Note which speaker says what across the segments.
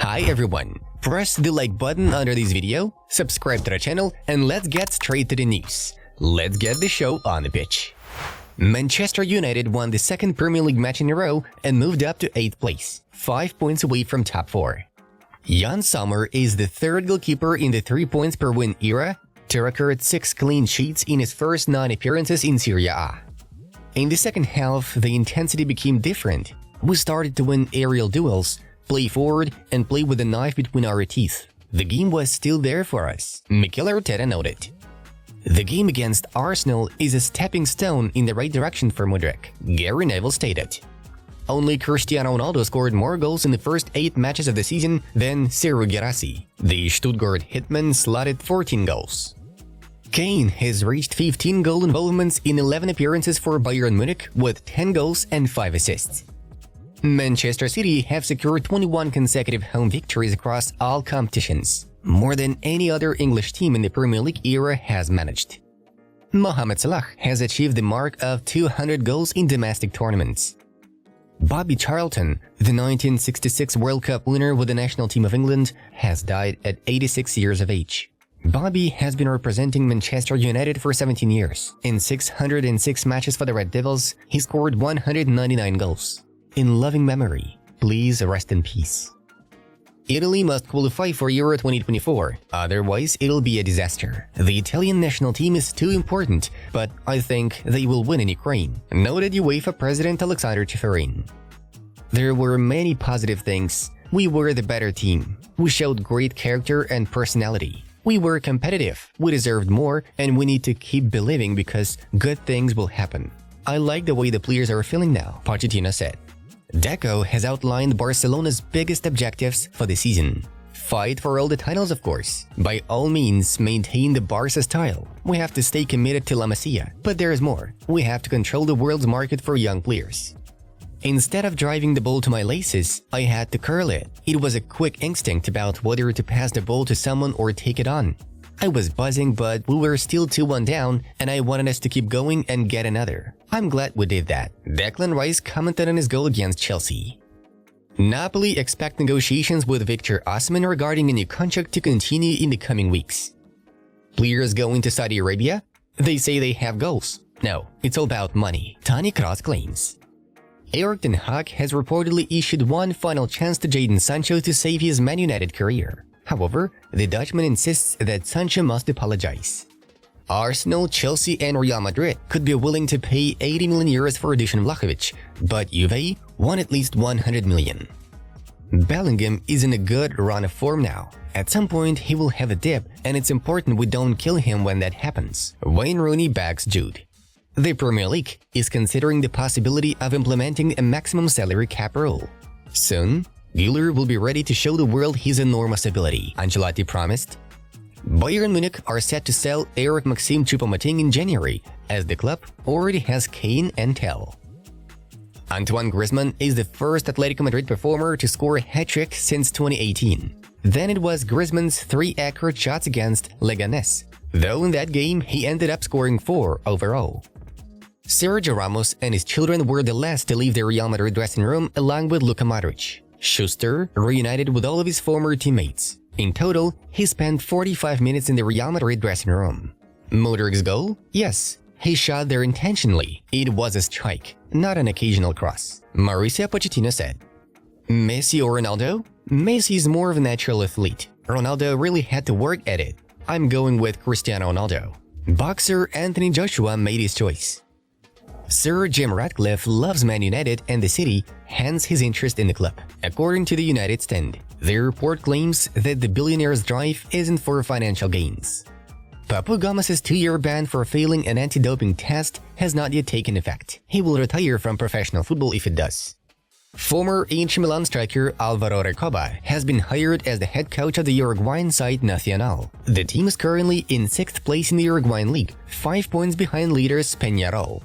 Speaker 1: Hi everyone, press the like button under this video, subscribe to the channel, and let's get straight to the news. Let's get the show on the pitch. Manchester United won the second Premier League match in a row and moved up to 8th place, 5 points away from top 4. Jan Sommer is the third goalkeeper in the 3 points per win era to record 6 clean sheets in his first 9 appearances in Serie A. In the second half, the intensity became different. We started to win aerial duels, play forward, and play with a knife between our teeth. The game was still there for us, Mikel Arteta noted. The game against Arsenal is a stepping stone in the right direction for Mudryk, Gary Neville stated. Only Cristiano Ronaldo scored more goals in the first 8 matches of the season than Serhou Guirassy. The Stuttgart hitman slotted 14 goals. Kane has reached 15 goal involvements in 11 appearances for Bayern Munich with 10 goals and 5 assists. Manchester City have secured 21 consecutive home victories across all competitions, more than any other English team in the Premier League era has managed. Mohamed Salah has achieved the mark of 200 goals in domestic tournaments. Bobby Charlton, the 1966 World Cup winner with the national team of England, has died at 86 years of age. Bobby has been representing Manchester United for 17 years. In 606 matches for the Red Devils, he scored 199 goals. In loving memory, please rest in peace. Italy must qualify for Euro 2024, otherwise it'll be a disaster. The Italian national team is too important, but I think they will win in Ukraine, noted UEFA President Alexander Ceferin. There were many positive things. We were the better team. We showed great character and personality. We were competitive, we deserved more, and we need to keep believing because good things will happen. I like the way the players are feeling now, Pochettino said. Deco has outlined Barcelona's biggest objectives for the season. Fight for all the titles, of course. By all means, maintain the Barca style. We have to stay committed to La Masia. But there is more. We have to control the world's market for young players. Instead of driving the ball to my laces, I had to curl it. It was a quick instinct about whether to pass the ball to someone or take it on. I was buzzing, but we were still 2-1 down, and I wanted us to keep going and get another. I'm glad we did that. Declan Rice commented on his goal against Chelsea. Napoli expect negotiations with Victor Osimhen regarding a new contract to continue in the coming weeks. Players going to Saudi Arabia? They say they have goals. No, it's all about money, Toni Kroos claims. Erik ten Hag has reportedly issued one final chance to Jadon Sancho to save his Man United career. However, the Dutchman insists that Sancho must apologize. Arsenal, Chelsea and Real Madrid could be willing to pay 80 million euros for Dusan Vlahovic, but Juve won at least 100 million. Bellingham is in a good run of form now. At some point he will have a dip, and it's important we don't kill him when that happens. Wayne Rooney backs Jude. The Premier League is considering the possibility of implementing a maximum salary cap rule. Soon, Güler will be ready to show the world his enormous ability, Ancelotti promised. Bayern Munich are set to sell Eric Maxim Choupo-Moting in January, as the club already has Kane and Tell. Antoine Griezmann is the first Atletico Madrid performer to score a hat-trick since 2018. Then it was Griezmann's 3 accurate shots against Leganés, though in that game he ended up scoring 4 overall. Sergio Ramos and his children were the last to leave the Real Madrid dressing room along with Luka Modric. Schuster reunited with all of his former teammates. In total, he spent 45 minutes in the Real Madrid dressing room. Modric's goal? Yes, he shot there intentionally. It was a strike, not an occasional cross, Mauricio Pochettino said. Messi or Ronaldo? Messi is more of a natural athlete. Ronaldo really had to work at it. I'm going with Cristiano Ronaldo. Boxer Anthony Joshua made his choice. Sir Jim Ratcliffe loves Man United and the city, hence his interest in the club. According to the United Stand, the report claims that the billionaire's drive isn't for financial gains. Papu Gomez's 2-year ban for failing an anti-doping test has not yet taken effect. He will retire from professional football if it does. Former Inter Milan striker Alvaro Recoba has been hired as the head coach of the Uruguayan side Nacional. The team is currently in 6th place in the Uruguayan league, 5 points behind leaders Peñarol.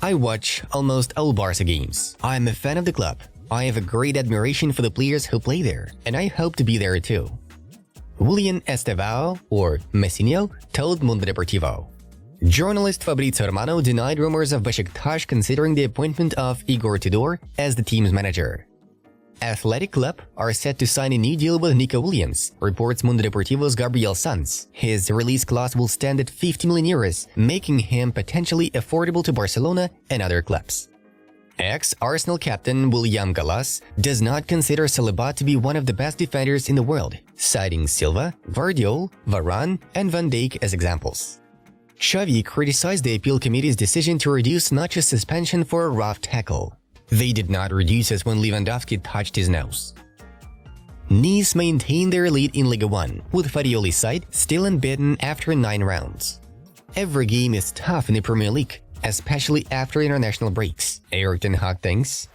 Speaker 1: I watch almost all Barca games. I'm a fan of the club. I have a great admiration for the players who play there, and I hope to be there too. William Estevao, or Messinho, told Mundo Deportivo. Journalist Fabrizio Romano denied rumors of Besiktas considering the appointment of Igor Tudor as the team's manager. Athletic Club are set to sign a new deal with Nico Williams, reports Mundo Deportivo's Gabriel Sanz. His release clause will stand at 50 million euros, making him potentially affordable to Barcelona and other clubs. Ex-Arsenal captain William Gallas does not consider Saliba to be one of the best defenders in the world, citing Silva, Guardiola, Varane, and Van Dijk as examples. Xavi criticized the appeal committee's decision to reduce Nacho's suspension for a rough tackle. They did not reduce it when Lewandowski touched his nose. Nice maintained their lead in Ligue 1, with Farioli's side still unbeaten after 9 rounds. Every game is tough in the Premier League, especially after international breaks, Erik ten Hag thinks.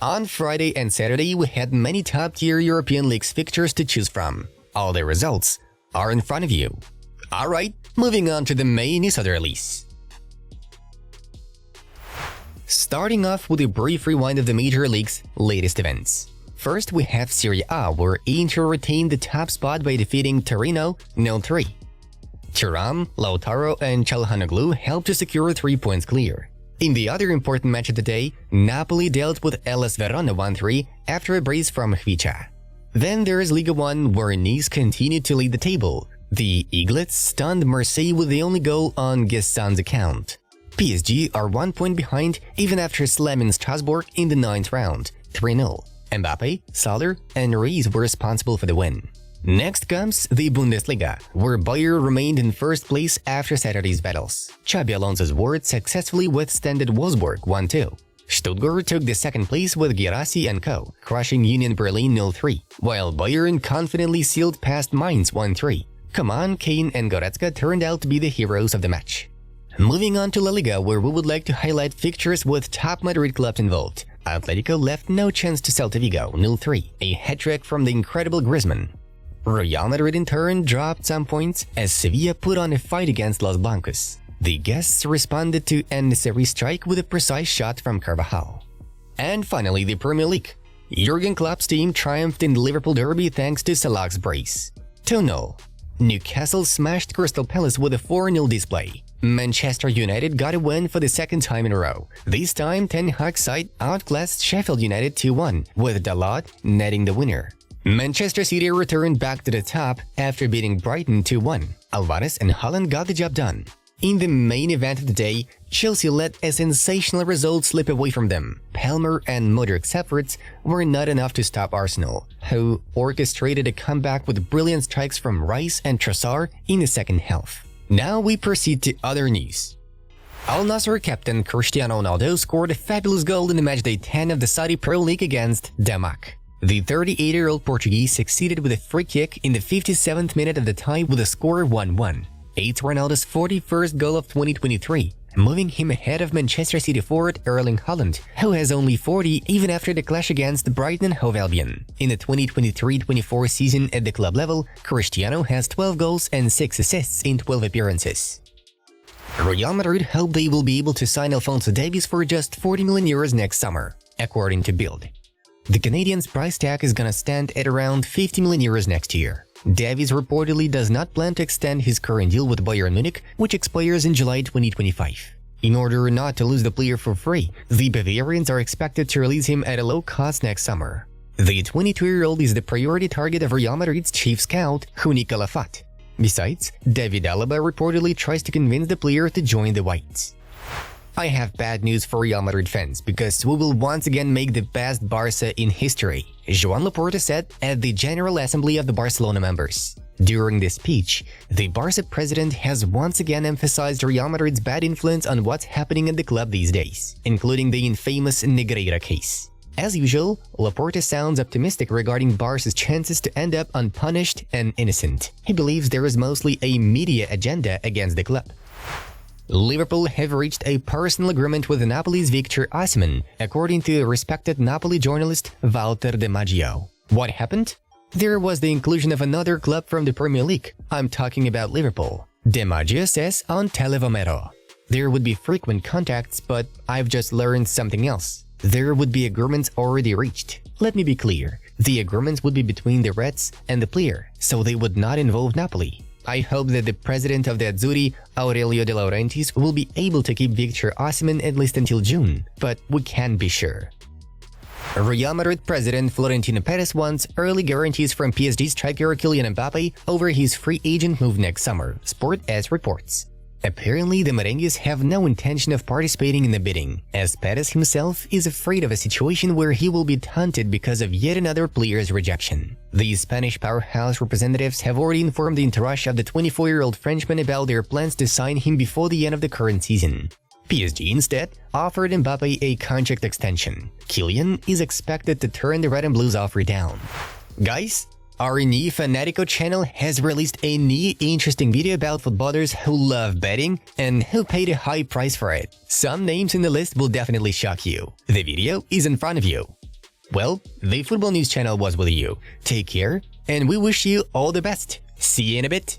Speaker 1: On Friday and Saturday, we had many top-tier European leagues fixtures to choose from. All the results are in front of you. Alright, moving on to the main news of the release. Starting off with a brief rewind of the major league's latest events. First, we have Serie A, where Inter retained the top spot by defeating Torino 0-3. Thuram, Lautaro, and Çalhanoğlu helped to secure 3 points clear. In the other important match of the day, Napoli dealt with Hellas Verona 1-3 after a brace from Hvicha. Then there is Ligue 1, where Nice continued to lead the table. The Eaglets stunned Marseille with the only goal on Guessan's account. PSG are 1 point behind even after slamming Strasbourg in the 9th round, 3-0. Mbappe, Salah, and Ruiz were responsible for the win. Next comes the Bundesliga, where Bayern remained in first place after Saturday's battles. Xabi Alonso's ward successfully withstood Wolfsburg 1-2. Stuttgart took the second place with Guirassy and co., crushing Union Berlin 0-3, while Bayern confidently sealed past Mainz 1-3. Coman, Kane, and Goretzka turned out to be the heroes of the match. Moving on to La Liga, where we would like to highlight fixtures with top Madrid clubs involved. Atletico left no chance to Celta Vigo 0-3, a hat-trick from the incredible Griezmann. Real Madrid in turn dropped some points as Sevilla put on a fight against Los Blancos. The guests responded to En-Nesyri's strike with a precise shot from Carvajal. And finally, the Premier League. Jurgen Klopp's team triumphed in the Liverpool derby thanks to Salah's brace. 2-0. Newcastle smashed Crystal Palace with a 4-0 display. Manchester United got a win for the second time in a row. This time, Ten Hag's side outclassed Sheffield United 2-1, with Dalot netting the winner. Manchester City returned back to the top after beating Brighton 2-1. Alvarez and Haaland got the job done. In the main event of the day, Chelsea let a sensational result slip away from them. Palmer and Modric's efforts were not enough to stop Arsenal, who orchestrated a comeback with brilliant strikes from Rice and Trossard in the second half. Now we proceed to other news. Al Nassr captain Cristiano Ronaldo scored a fabulous goal in the matchday 10 of the Saudi Pro League against Denmark. The 38-year-old Portuguese succeeded with a free kick in the 57th minute of the tie with a score 1-1. It's Ronaldo's 41st goal of 2023, moving him ahead of Manchester City forward Erling Haaland, who has only 40 even after the clash against Brighton and Hove Albion. In the 2023-24 season at the club level, Cristiano has 12 goals and 6 assists in 12 appearances. Real Madrid hope they will be able to sign Alphonso Davies for just 40 million euros next summer, according to Bild. The Canadian's price tag is gonna stand at around 50 million euros next year. Davies reportedly does not plan to extend his current deal with Bayern Munich, which expires in July 2025. In order not to lose the player for free, the Bavarians are expected to release him at a low cost next summer. The 22-year-old is the priority target of Real Madrid's chief scout, Juni Calafat. Besides, David Alaba reportedly tries to convince the player to join the Whites. I have bad news for Real Madrid fans because we will once again make the best Barca in history, Joan Laporta said at the General Assembly of the Barcelona members. During this speech, the Barca president has once again emphasized Real Madrid's bad influence on what's happening at the club these days, including the infamous Negreira case. As usual, Laporta sounds optimistic regarding Barca's chances to end up unpunished and innocent. He believes there is mostly a media agenda against the club. Liverpool have reached a personal agreement with Napoli's Victor Osimhen, according to respected Napoli journalist Walter De Maggio. What happened? There was the inclusion of another club from the Premier League. I'm talking about Liverpool. De Maggio says on Televomero. There would be frequent contacts, but I've just learned something else. There would be agreements already reached. Let me be clear. The agreements would be between the Reds and the player, so they would not involve Napoli. I hope that the president of the Azzurri, Aurelio De Laurentiis, will be able to keep Victor Osimhen at least until June, but we can't be sure. Real Madrid president Florentino Perez wants early guarantees from PSG striker Kylian Mbappe over his free agent move next summer, Sport.es reports. Apparently, the merengues have no intention of participating in the bidding, as Perez himself is afraid of a situation where he will be taunted because of yet another player's rejection. The Spanish powerhouse representatives have already informed the entourage of the 24-year-old Frenchman about their plans to sign him before the end of the current season. PSG instead offered Mbappe a contract extension. Kylian is expected to turn the Red and Blues offer down. Guys, our new Fanatico channel has released a new interesting video about footballers who love betting and who paid a high price for it. Some names in the list will definitely shock you. The video is in front of you. Well, the Football News channel was with you. Take care, and we wish you all the best. See you in a bit.